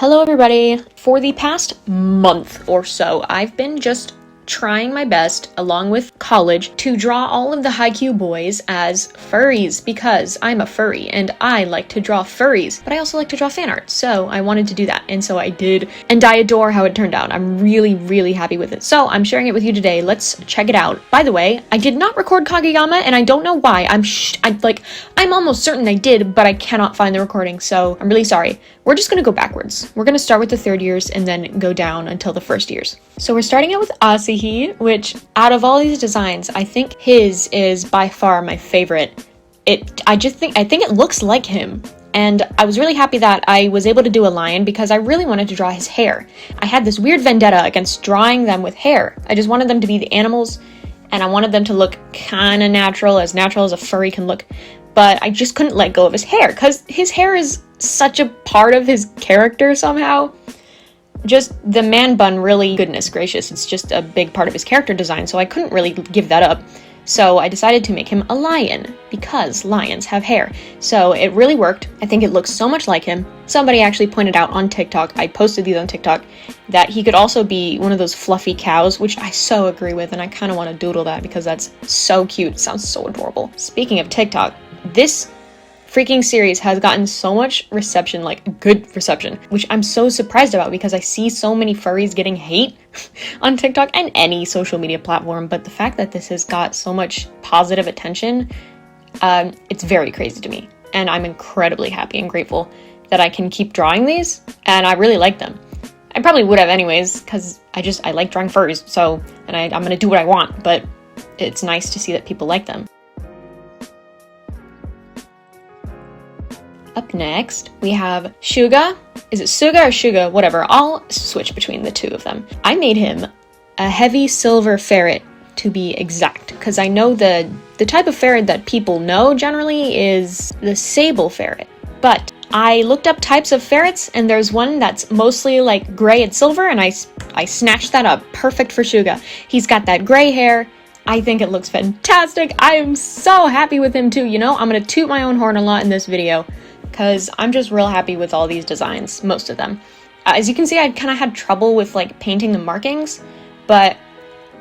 Hello everybody! For the past month or so, I've been just trying my best, along with college, to draw all of the Haikyuu boys as furries, because I'm a furry, and I like to draw furries, but I also like to draw fan art, so I wanted to do that, and so I did, and I adore how it turned out. I'm really happy with it, so I'm sharing it with you today. Let's check it out. By the way, I did not record Kazuyama, and I don't know why. I'm almost certain I did, but I cannot find the recording, so I'm really sorry. We're just gonna go backwards. We're gonna start with the third years and then go down until the first years. So we're starting out with Asihi, which out of all these designs, I think his is by far my favorite. I think it looks like him. And I was really happy that I was able to do a lion because I really wanted to draw his hair. I had this weird vendetta against drawing them with hair. I just wanted them to be the animals, and I wanted them to look kind of natural as a furry can look. But I just couldn't let go of his hair, because his hair is such a part of his character somehow. Just the man bun, really, goodness gracious, it's just a big part of his character design, so I couldn't really give that up. So I decided to make him a lion, because lions have hair. So it really worked. I think it looks so much like him. Somebody actually pointed out on TikTok, I posted these on TikTok, that he could also be one of those fluffy cows, which I so agree with, and I kind of want to doodle that because that's so cute. It sounds so adorable. Speaking of TikTok, this freaking series has gotten so much reception, like good reception, which I'm so surprised about because I see so many furries getting hate on TikTok and any social media platform, but the fact that this has got so much positive attention, it's very crazy to me, and I'm incredibly happy and grateful that I can keep drawing these, and I really like them. I probably would have anyways, because I like drawing furries, so, and I'm gonna do what I want, but it's nice to see that people like them. Up next, we have Suga. Is it Suga or Suga? Whatever. I'll switch between the two of them. I made him a heavy silver ferret, to be exact, because I know the type of ferret that people know generally is the sable ferret. But I looked up types of ferrets, and there's one that's mostly like gray and silver, and I snatched that up. Perfect for Suga. He's got that gray hair. I think it looks fantastic. I am so happy with him too. You know, I'm gonna toot my own horn a lot in this video, because I'm just real happy with all these designs, most of them. As you can see, I kind of had trouble with like painting the markings, but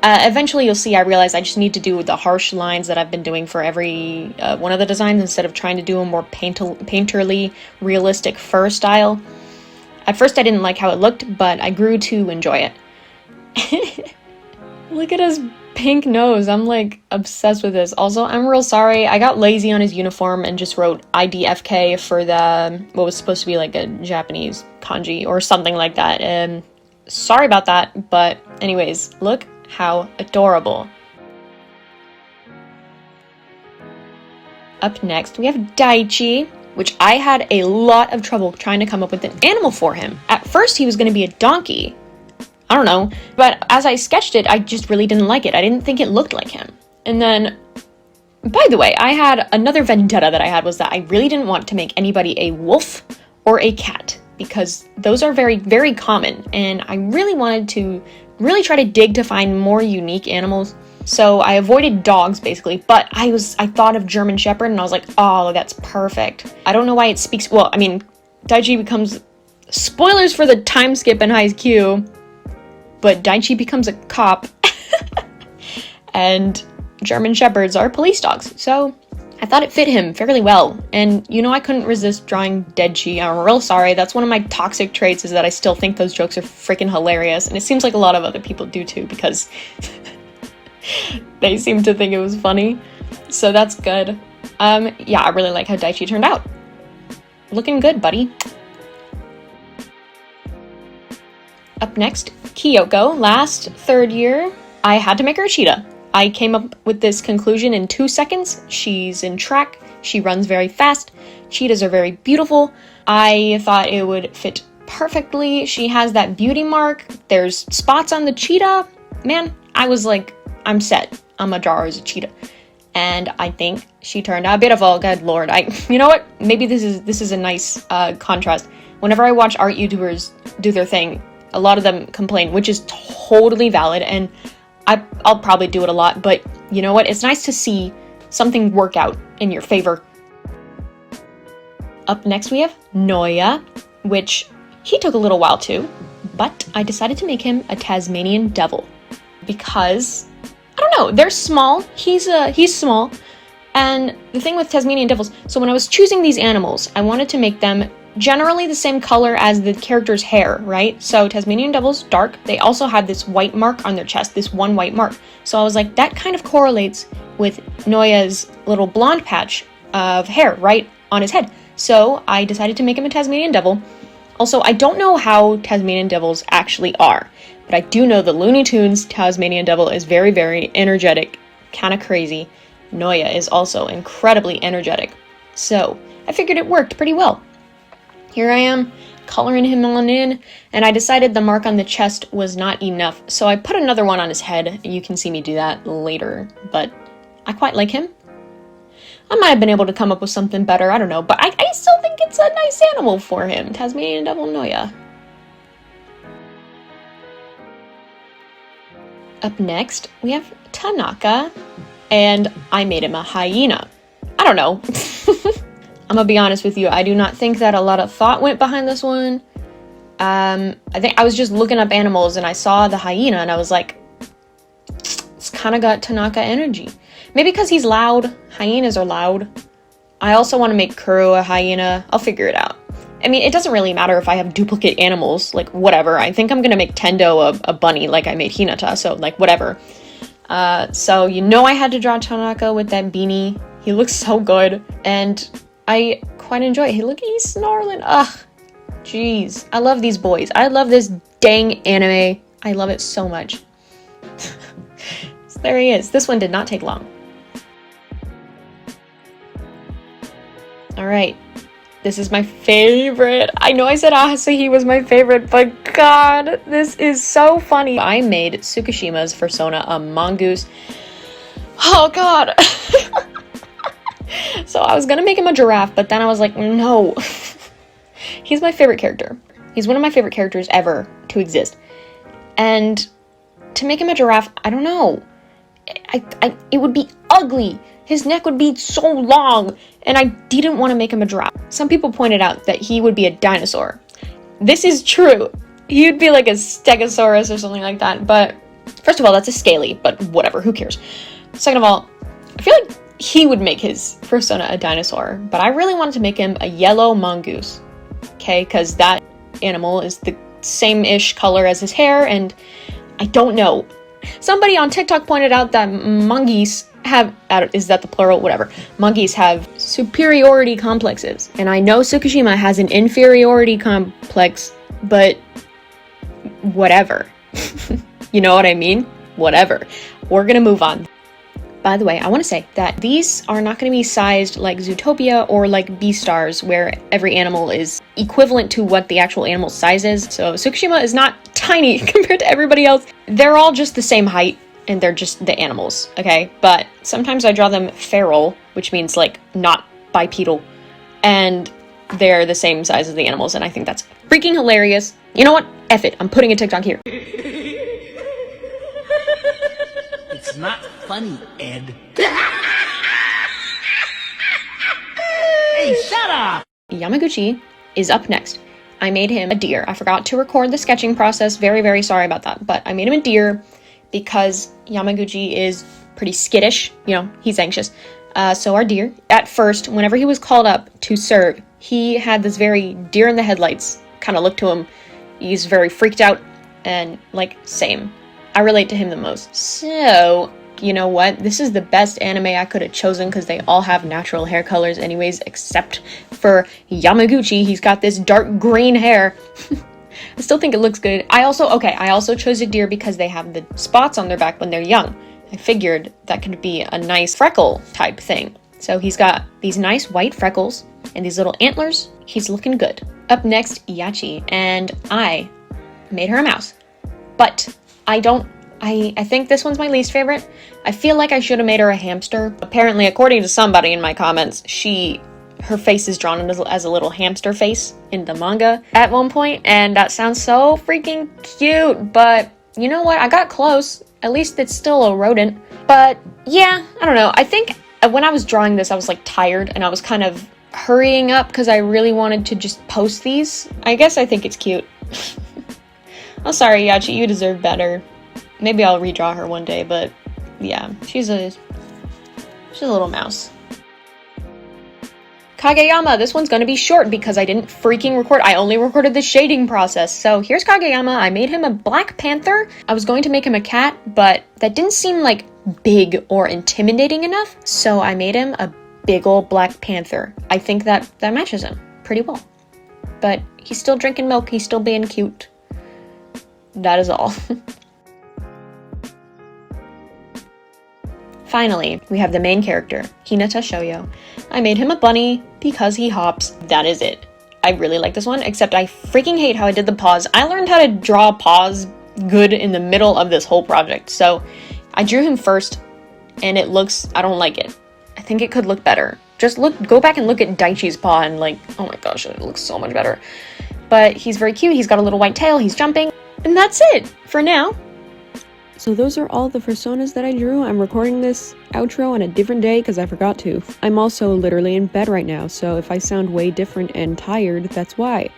eventually you'll see I realized I just need to do the harsh lines that I've been doing for every one of the designs instead of trying to do a more painterly, realistic fur style. At first I didn't like how it looked, but I grew to enjoy it. Look at his pink nose. I'm like obsessed with this. Also, I'm real sorry. I got lazy on his uniform and just wrote IDFK for the what was supposed to be like a Japanese kanji or something like that. Sorry about that, but anyways, look how adorable. Up next, we have Daichi, which I had a lot of trouble trying to come up with an animal for him. At first, he was going to be a donkey. I don't know, but as I sketched it, I just really didn't like it. I didn't think it looked like him. And then, by the way, I had another vendetta that I had was that I really didn't want to make anybody a wolf or a cat, because those are very common, and I really wanted to really try to dig to find more unique animals. So I avoided dogs basically, but I thought of German Shepherd, and I was like, oh, that's perfect. I don't know why it speaks, well, I mean, Daichi becomes, spoilers for the time skip in Haikyuu, but Daichi becomes a cop, and German Shepherds are police dogs, so I thought it fit him fairly well. And you know, I couldn't resist drawing Daichi. I'm real sorry. That's one of my toxic traits, is that I still think those jokes are freaking hilarious, and it seems like a lot of other people do too, because they seem to think it was funny, so that's good. Yeah, I really like how Daichi turned out. Looking good, buddy. Up next, Kyoko. Last third year, I had to make her a cheetah. I came up with this conclusion in 2 seconds. She's in track, she runs very fast, cheetahs are very beautiful. I thought it would fit perfectly. She has that beauty mark, there's spots on the cheetah. Man, I was like, I'm set. I'm a drawer as a cheetah. And I think she turned out beautiful. Good lord. You know what? Maybe this is a nice contrast. Whenever I watch art YouTubers do their thing, a lot of them complain, which is totally valid, and I'll probably do it a lot, but you know what? It's nice to see something work out in your favor. Up next we have Noya, which He took a little while too, but I decided to make him a Tasmanian devil because, I don't know, they're small. He's small. And the thing with Tasmanian devils, so when I was choosing these animals, I wanted to make them generally the same color as the character's hair, right? So Tasmanian devils, dark. They also have this white mark on their chest, this one white mark. So I was like, that kind of correlates with Noya's little blonde patch of hair right on his head. So I decided to make him a Tasmanian devil. Also, I don't know how Tasmanian devils actually are, but I do know the Looney Tunes Tasmanian devil is very, very energetic, kind of crazy. Noya is also incredibly energetic. So I figured it worked pretty well. Here I am, coloring him on in, and I decided the mark on the chest was not enough, so I put another one on his head. You can see me do that later, but I quite like him. I might have been able to come up with something better, I don't know, but I still think it's a nice animal for him. Tasmanian Devil Noya. Up next, we have Tanaka, and I made him a hyena. I don't know. I'm gonna be honest with you, I do not think that a lot of thought went behind this one. I think I was just looking up animals and I saw the hyena and I was like, it's kind of got Tanaka energy. Maybe because he's loud. Hyenas are loud. I also want to make Kuro a hyena. I'll figure it out. I mean, it doesn't really matter if I have duplicate animals, like whatever. I think I'm gonna make Tendo a bunny like I made Hinata, so like whatever. So you know I had to draw Tanaka with that beanie. He looks so good, and I quite enjoy it. Look, he's snarling. Ugh, jeez. I love these boys. I love this dang anime. I love it so much. So there he is. This one did not take long. All right. This is my favorite. I know I said Asihi was my favorite, but God, this is so funny. I made Tsukishima's Fursona a mongoose. Oh God. So I was gonna make him a giraffe, but then I was like, no. He's my favorite character. He's one of my favorite characters ever to exist. And to make him a giraffe, I don't know. It would be ugly. His neck would be so long, and I didn't want to make him a giraffe. Some people pointed out that he would be a dinosaur. This is true. He would be like a stegosaurus or something like that, but first of all, that's a scaly, but whatever, who cares? Second of all, I feel like he would make his Fursona a dinosaur, but I really wanted to make him a yellow mongoose, okay? Because that animal is the same-ish color as his hair, and I don't know. Somebody on TikTok pointed out that mongoose have, is that the plural? Whatever. Monkeys have superiority complexes. And I know Tsukishima has an inferiority complex, but whatever. You know what I mean? Whatever. We're gonna move on. By the way, I want to say that these are not going to be sized like Zootopia or like Beastars, where every animal is equivalent to what the actual animal's size is. So Tsukishima is not tiny compared to everybody else. They're all just the same height, and they're just the animals, okay? But sometimes I draw them feral, which means like not bipedal, and they're the same size as the animals, and I think that's freaking hilarious. You know what? F it. I'm putting a TikTok here. It's not funny, Ed. Hey, shut up! Yamaguchi is up next. I made him a deer. I forgot to record the sketching process. Very, very sorry about that. But I made him a deer because Yamaguchi is pretty skittish. You know, he's anxious. So our deer, at first, whenever he was called up to serve, he had this very deer in the headlights kind of look to him. He's very freaked out and like, same. I relate to him the most. So, you know what? This is the best anime I could have chosen because they all have natural hair colors anyways, except for Yamaguchi. He's got this dark green hair. I still think it looks good. I also chose a deer because they have the spots on their back when they're young. I figured that could be a nice freckle type thing. So he's got these nice white freckles and these little antlers. He's looking good. Up next, Yachty, and I made her a mouse. But I think this one's my least favorite. I feel like I should have made her a hamster. Apparently, according to somebody in my comments, her face is drawn as a little hamster face in the manga at one point, and that sounds so freaking cute, but you know what? I got close. At least it's still a rodent. But yeah, I don't know. I think when I was drawing this, I was like tired, and I was kind of hurrying up because I really wanted to just post these. I guess I think it's cute. I'm sorry, Yachty, you deserve better. Maybe I'll redraw her one day, but yeah, she's a little mouse. Kageyama, this one's gonna be short because I didn't freaking record. I only recorded the shading process. So here's Kageyama. I made him a Black Panther. I was going to make him a cat, but that didn't seem like big or intimidating enough. So I made him a big ol' Black Panther. I think that matches him pretty well. But he's still drinking milk. He's still being cute. That is all. Finally, we have the main character, Hinata Shoujo. I made him a bunny because he hops. That is it. I really like this one, except I freaking hate how I did the paws. I learned how to draw paws good in the middle of this whole project, so I drew him first, and it looks, I don't like it. I think it could look better. Just go back and look at Daichi's paw and like, oh my gosh, it looks so much better. But he's very cute, he's got a little white tail, he's jumping, and that's it for now. So those are all the Fursonas that I drew. I'm recording this outro on a different day because I forgot to. I'm also literally in bed right now, so if I sound way different and tired, that's why.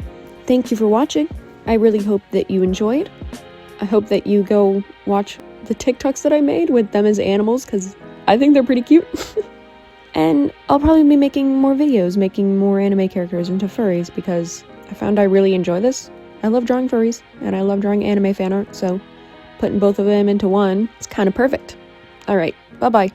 Thank you for watching. I really hope that you enjoyed. I hope that you go watch the TikToks that I made with them as animals because I think they're pretty cute. And I'll probably be making more videos, making more anime characters into furries because I found I really enjoy this. I love drawing furries, and I love drawing anime fan art, so putting both of them into one, it's kind of perfect. Alright, bye-bye.